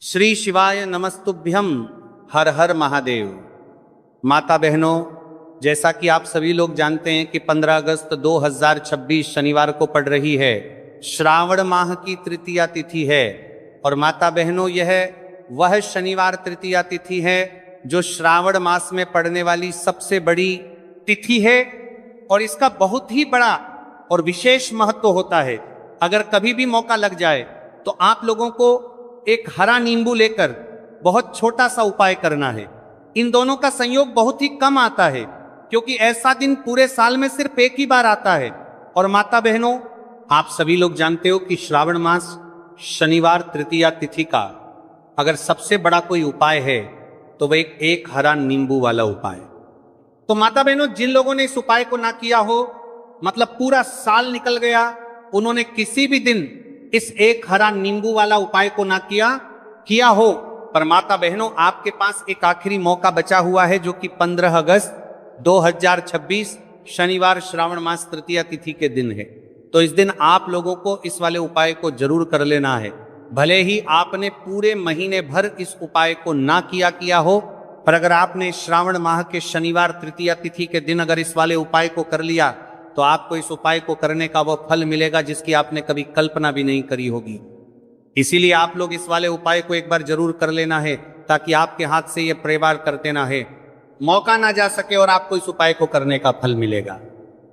श्री शिवाय नमस्तुभ्यम। हर हर महादेव। माता बहनों, जैसा कि आप सभी लोग जानते हैं कि 15 अगस्त 2026 शनिवार को पड़ रही है, श्रावण माह की तृतीया तिथि है। और माता बहनों, यह वह शनिवार तृतीया तिथि है जो श्रावण मास में पड़ने वाली सबसे बड़ी तिथि है और इसका बहुत ही बड़ा और विशेष महत्व होता है। अगर कभी भी मौका लग जाए तो आप लोगों को एक हरा नींबू लेकर बहुत छोटा सा उपाय करना है। इन दोनों का संयोग बहुत ही कम आता है क्योंकि ऐसा दिन पूरे साल में सिर्फ एक ही बार आता है। और माता बहनों, आप सभी लोग जानते हो कि श्रावण मास शनिवार तृतीया तिथि का अगर सबसे बड़ा कोई उपाय है तो वह एक हरा नींबू वाला उपाय। तो माता बहनों, जिन लोगों ने इस उपाय को ना किया हो, मतलब पूरा साल निकल गया, उन्होंने किसी भी दिन इस एक हरा नींबू वाला उपाय को ना किया हो, पर माता बहनों, आपके पास एक आखिरी मौका बचा हुआ है जो कि 15 अगस्त 2026 शनिवार श्रावण मास तृतीया तिथि के दिन है। तो इस दिन आप लोगों को इस वाले उपाय को जरूर कर लेना है। भले ही आपने पूरे महीने भर इस उपाय को ना किया हो, पर अगर आपने श्रावण माह के शनिवार तृतीया तिथि के दिन अगर इस वाले उपाय को कर लिया तो आपको इस उपाय को करने का वह फल मिलेगा जिसकी आपने कभी कल्पना भी नहीं करी होगी। इसीलिए आप लोग इस वाले उपाय को एक बार जरूर कर लेना है ताकि आपके हाथ से यह प्रवार करते ना है, मौका ना जा सके और आपको इस उपाय को करने का फल मिलेगा।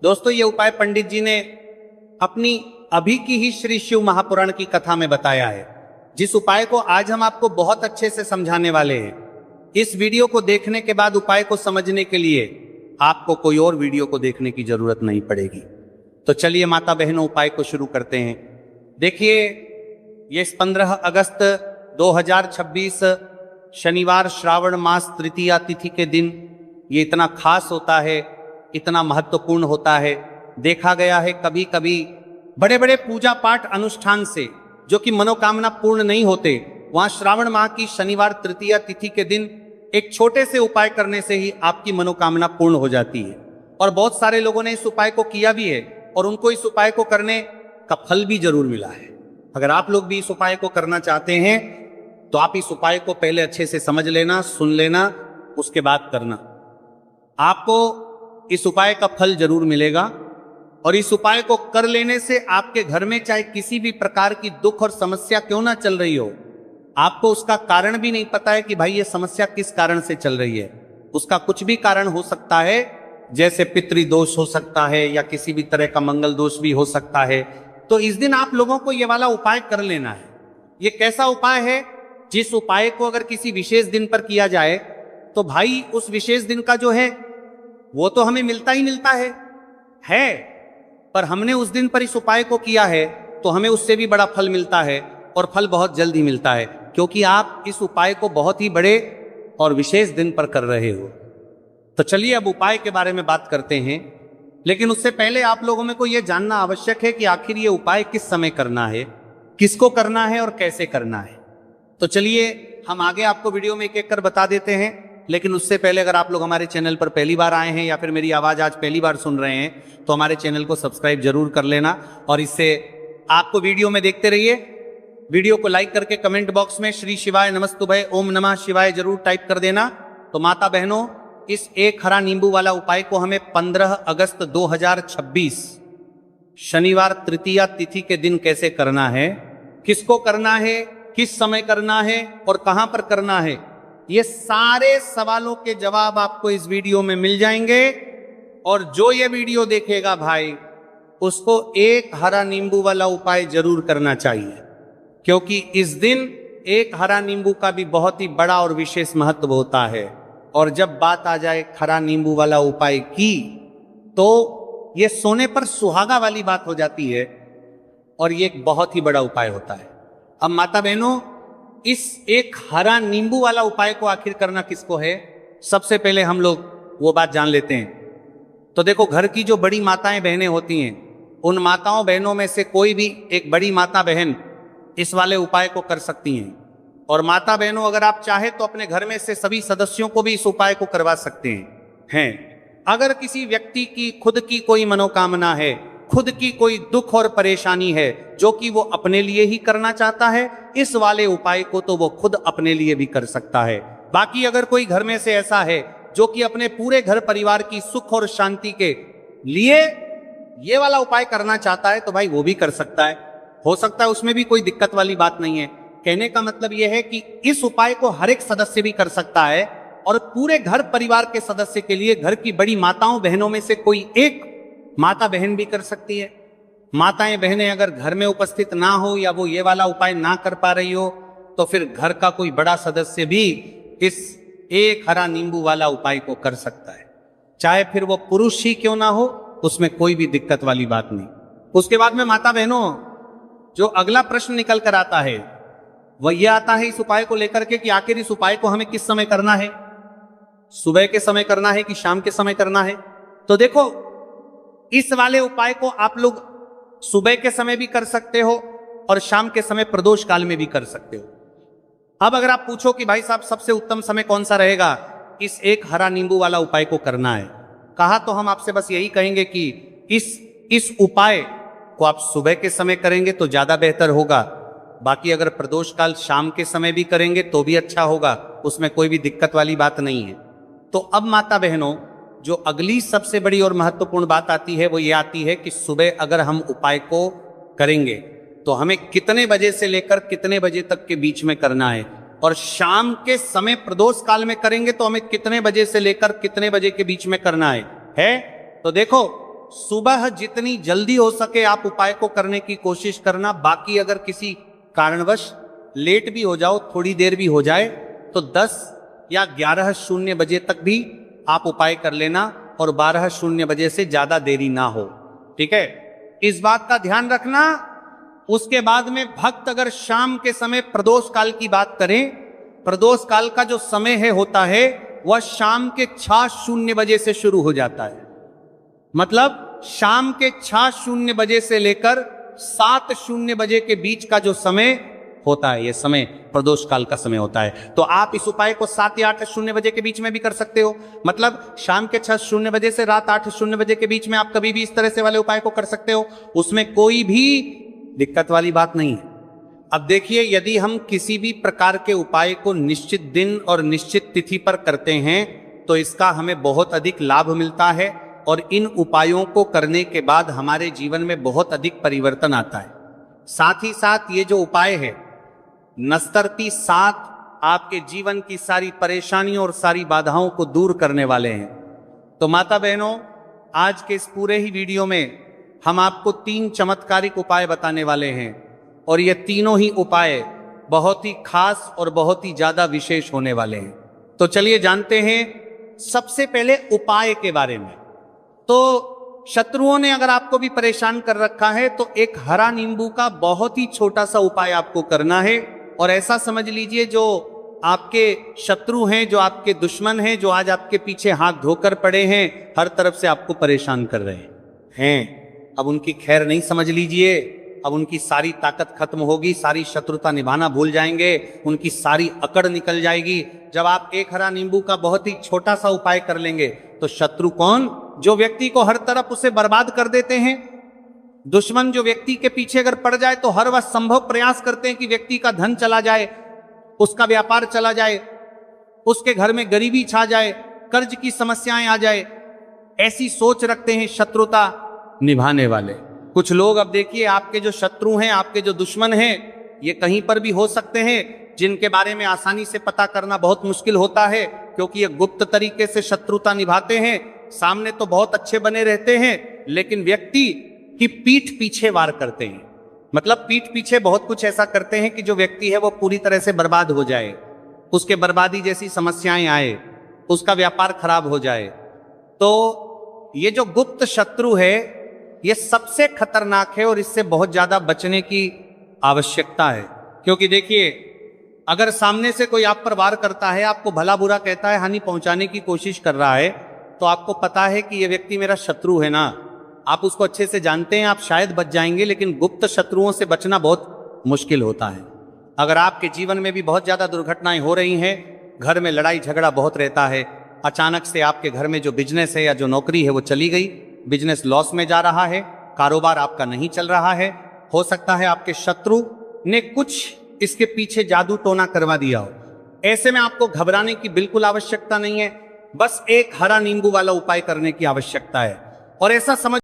दोस्तों, ये उपाय पंडित जी ने अपनी अभी की ही श्री शिव महापुराण की कथा में बताया है, जिस उपाय को आज हम आपको बहुत अच्छे से समझाने वाले हैं। इस वीडियो को देखने के बाद उपाय को समझने के लिए आपको कोई और वीडियो को देखने की जरूरत नहीं पड़ेगी। तो चलिए माता बहनों, उपाय को शुरू करते हैं। देखिए, ये 15 अगस्त 2026 शनिवार श्रावण मास तृतीया तिथि के दिन ये इतना खास होता है, इतना महत्वपूर्ण होता है। देखा गया है कभी कभी बड़े बड़े पूजा पाठ अनुष्ठान से जो कि मनोकामना पूर्ण नहीं होते, वहां श्रावण माह की शनिवार तृतीया तिथि के दिन एक छोटे से उपाय करने से ही आपकी मनोकामना पूर्ण हो जाती है। और बहुत सारे लोगों ने इस उपाय को किया भी है और उनको इस उपाय को करने का फल भी जरूर मिला है। अगर आप लोग भी इस उपाय को करना चाहते हैं तो आप इस उपाय को पहले अच्छे से समझ लेना, सुन लेना, उसके बाद करना। आपको इस उपाय का फल जरूर मिलेगा। और इस उपाय को कर लेने से आपके घर में चाहे किसी भी प्रकार की दुख और समस्या क्यों ना चल रही हो, आपको उसका कारण भी नहीं पता है कि भाई ये समस्या किस कारण से चल रही है। उसका कुछ भी कारण हो सकता है, जैसे पितृदोष हो सकता है या किसी भी तरह का मंगल दोष भी हो सकता है। तो इस दिन आप लोगों को ये वाला उपाय कर लेना है। ये कैसा उपाय है? जिस उपाय को अगर किसी विशेष दिन पर किया जाए तो भाई उस विशेष दिन का जो है वो तो हमें मिलता ही मिलता है, पर हमने उस दिन पर इस उपाय को किया है तो हमें उससे भी बड़ा फल मिलता है और फल बहुत जल्दी मिलता है, क्योंकि आप इस उपाय को बहुत ही बड़े और विशेष दिन पर कर रहे हो। तो चलिए अब उपाय के बारे में बात करते हैं, लेकिन उससे पहले आप लोगों में को यह जानना आवश्यक है कि आखिर ये उपाय किस समय करना है, किसको करना है और कैसे करना है। तो चलिए हम आगे आपको वीडियो में एक एक कर बता देते हैं, लेकिन उससे पहले अगर आप लोग हमारे चैनल पर पहली बार आए हैं या फिर मेरी आवाज़ आज पहली बार सुन रहे हैं तो हमारे चैनल को सब्सक्राइब जरूर कर लेना और इससे आपको वीडियो में देखते रहिए। वीडियो को लाइक करके कमेंट बॉक्स में श्री शिवाय नमस्तुभय ओम नमः शिवाय जरूर टाइप कर देना। तो माता बहनों, इस एक हरा नींबू वाला उपाय को हमें 15 अगस्त 2026 शनिवार तृतीया तिथि के दिन कैसे करना है, किसको करना है, किस समय करना है और कहां पर करना है, ये सारे सवालों के जवाब आपको इस वीडियो में मिल जाएंगे। और जो ये वीडियो देखेगा भाई, उसको एक हरा नींबू वाला उपाय जरूर करना चाहिए, क्योंकि इस दिन एक हरा नींबू का भी बहुत ही बड़ा और विशेष महत्व होता है। और जब बात आ जाए हरा नींबू वाला उपाय की, तो ये सोने पर सुहागा वाली बात हो जाती है और ये एक बहुत ही बड़ा उपाय होता है। अब माता बहनों, इस एक हरा नींबू वाला उपाय को आखिर करना किसको है, सबसे पहले हम लोग वो बात जान लेते हैं। तो देखो, घर की जो बड़ी माताएं बहनें होती हैं, उन माताओं बहनों में से कोई भी एक बड़ी माता बहन इस वाले उपाय को कर सकती हैं। और माता बहनों, अगर आप चाहे तो अपने घर में से सभी सदस्यों को भी इस उपाय को करवा सकते हैं। अगर किसी व्यक्ति की खुद की कोई मनोकामना है खुद की कोई दुख और परेशानी है जो कि वो अपने लिए ही करना चाहता है, इस वाले उपाय को तो वो खुद अपने लिए भी कर सकता है। बाकी अगर कोई घर में से ऐसा है जो कि अपने पूरे घर परिवार की सुख और शांति के लिए ये वाला उपाय करना चाहता है तो भाई वो भी कर सकता है, हो सकता है उसमें भी कोई दिक्कत वाली बात नहीं है। कहने का मतलब यह है कि इस उपाय को हर एक सदस्य भी कर सकता है और पूरे घर परिवार के सदस्य के लिए घर की बड़ी माताओं बहनों में से कोई एक माता बहन भी कर सकती है। माताएं बहनें अगर घर में उपस्थित ना हो या वो ये वाला उपाय ना कर पा रही हो तो फिर घर का कोई बड़ा सदस्य भी इस एक हरा नींबू वाला उपाय को कर सकता है, चाहे फिर वो पुरुष ही क्यों ना हो, उसमें कोई भी दिक्कत वाली बात नहीं। उसके बाद में माता बहनों जो अगला प्रश्न निकल कर आता है वह यह आता है इस उपाय को लेकर के कि आखिर इस उपाय को हमें किस समय करना है, सुबह के समय करना है कि शाम के समय करना है। तो देखो इस वाले उपाय को आप लोग सुबह के समय भी कर सकते हो और शाम के समय प्रदोष काल में भी कर सकते हो। अब अगर आप पूछो कि भाई साहब सबसे उत्तम समय कौन सा रहेगा इस एक हरा नींबू वाला उपाय को करना है, कहा तो हम आपसे बस यही कहेंगे कि इस उपाय को आप सुबह के समय करेंगे तो ज्यादा बेहतर होगा। बाकी अगर प्रदोष काल शाम के समय भी करेंगे तो भी अच्छा होगा, उसमें कोई भी दिक्कत वाली बात नहीं है। तो अब माता बहनों जो अगली सबसे बड़ी और महत्वपूर्ण बात आती है वो ये आती है कि सुबह अगर हम उपाय को करेंगे तो हमें कितने बजे से लेकर कितने बजे तक के बीच में करना है, और शाम के समय प्रदोष काल में करेंगे तो हमें कितने बजे से लेकर कितने बजे के बीच में करना है? तो देखो सुबह जितनी जल्दी हो सके आप उपाय को करने की कोशिश करना। बाकी अगर किसी कारणवश लेट भी हो जाओ, थोड़ी देर भी हो जाए, तो 10 या 11:00 बजे तक भी आप उपाय कर लेना और 12:00 बजे से ज्यादा देरी ना हो, ठीक है? इस बात का ध्यान रखना। उसके बाद में भक्त अगर शाम के समय प्रदोष काल की बात करें, प्रदोष काल का जो समय होता है वह शाम के 6:00 बजे से शुरू हो जाता है। मतलब शाम के 6:00 बजे से लेकर 7:00 बजे के बीच का जो समय होता है, यह समय प्रदोष काल का समय होता है। तो आप इस उपाय को 7 या 8:00 बजे के बीच में भी कर सकते हो। मतलब शाम के 6:00 बजे से रात 8:00 बजे के बीच में आप कभी भी इस तरह से वाले उपाय को कर सकते हो, उसमें कोई भी दिक्कत वाली बात नहीं है। अब देखिए यदि हम किसी भी प्रकार के उपाय को निश्चित दिन और निश्चित तिथि पर करते हैं तो इसका हमें बहुत अधिक लाभ मिलता है और इन उपायों को करने के बाद हमारे जीवन में बहुत अधिक परिवर्तन आता है। साथ ही साथ ये जो उपाय है नस्तरती 7 आपके जीवन की सारी परेशानियों और सारी बाधाओं को दूर करने वाले हैं। तो माता बहनों आज के इस पूरे ही वीडियो में हम आपको 3 चमत्कारिक उपाय बताने वाले हैं और ये तीनों ही उपाय बहुत ही खास और बहुत ही ज्यादा विशेष होने वाले हैं। तो चलिए जानते हैं सबसे पहले उपाय के बारे में। तो शत्रुओं ने अगर आपको भी परेशान कर रखा है तो एक हरा नींबू का बहुत ही छोटा सा उपाय आपको करना है। और ऐसा समझ लीजिए जो आपके शत्रु हैं, जो आपके दुश्मन हैं, जो आज आपके पीछे हाथ धोकर पड़े हैं, हर तरफ से आपको परेशान कर रहे हैं, अब उनकी खैर नहीं समझ लीजिए। अब उनकी सारी ताकत खत्म होगी, सारी शत्रुता निभाना भूल जाएंगे, उनकी सारी अकड़ निकल जाएगी। जब आप एक हरा नींबू का बहुत ही छोटा सा उपाय कर लेंगे तो शत्रु कौन? जो व्यक्ति को हर तरफ उसे बर्बाद कर देते हैं। दुश्मन जो व्यक्ति के पीछे अगर पड़ जाए तो हर वह संभव प्रयास करते हैं कि व्यक्ति का धन चला जाए, उसका व्यापार चला जाए, उसके घर में गरीबी छा जाए, कर्ज की समस्याएं आ जाए, ऐसी सोच रखते हैं शत्रुता निभाने वाले कुछ लोग। अब देखिए आपके जो शत्रु हैं, आपके जो दुश्मन हैं, ये कहीं पर भी हो सकते हैं, जिनके बारे में आसानी से पता करना बहुत मुश्किल होता है क्योंकि ये गुप्त तरीके से शत्रुता निभाते हैं। सामने तो बहुत अच्छे बने रहते हैं लेकिन व्यक्ति की पीठ पीछे वार करते हैं। मतलब पीठ पीछे बहुत कुछ ऐसा करते हैं कि जो व्यक्ति है वो पूरी तरह से बर्बाद हो जाए, उसके बर्बादी जैसी समस्याएं आए, उसका व्यापार खराब हो जाए। तो ये जो गुप्त शत्रु है ये सबसे खतरनाक है और इससे बहुत ज्यादा बचने की आवश्यकता है। क्योंकि देखिए अगर सामने से कोई आप पर वार करता है, आपको भला बुरा कहता है, हानि पहुंचाने की कोशिश कर रहा है, तो आपको पता है कि ये व्यक्ति मेरा शत्रु है ना, आप उसको अच्छे से जानते हैं, आप शायद बच जाएंगे, लेकिन गुप्त शत्रुओं से बचना बहुत मुश्किल होता है। अगर आपके जीवन में भी बहुत ज्यादा दुर्घटनाएं हो रही हैं, घर में लड़ाई झगड़ा बहुत रहता है, अचानक से आपके घर में जो बिजनेस है या जो नौकरी है वो चली गई, बिजनेस लॉस में जा रहा है, कारोबार आपका नहीं चल रहा है, हो सकता है आपके शत्रु ने कुछ इसके पीछे जादू टोना करवा दिया हो। ऐसे में आपको घबराने की बिल्कुल आवश्यकता नहीं है, बस एक हरा नींबू वाला उपाय करने की आवश्यकता है। और ऐसा समझ